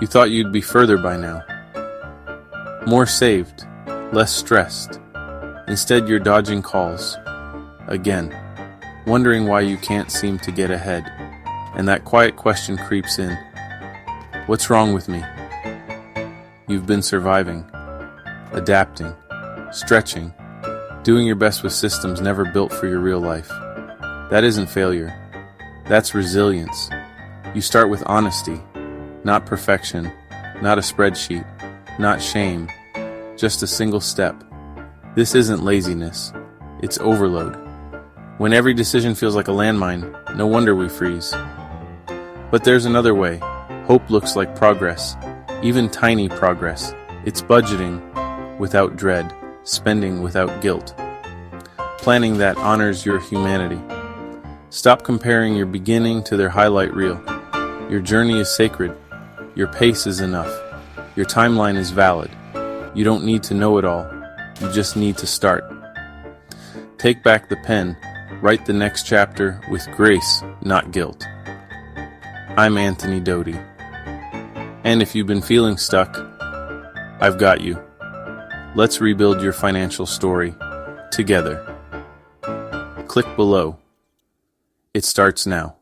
You thought you'd be further by now. More saved, less stressed. Instead, you're dodging calls. Again, wondering why you can't seem to get ahead. And that quiet question creeps in. What's wrong with me? You've been surviving, adapting, stretching, doing your best with systems never built for your real life. That isn't failure. That's resilience. You start with honesty, not perfection, not a spreadsheet, not shame, just a single step. This isn't laziness, it's overload. When every decision feels like a landmine, no wonder we freeze. But there's another way. Hope looks like progress, even tiny progress. It's budgeting without dread, spending without guilt, planning that honors your humanity. Stop comparing your beginning to their highlight reel. Your journey is sacred. Your pace is enough. Your timeline is valid. You don't need to know it all. You just need to start. Take back the pen. Write the next chapter with grace, not guilt. I'm Anthony Doty. And if you've been feeling stuck, I've got you. Let's rebuild your financial story together. Click below. It starts now.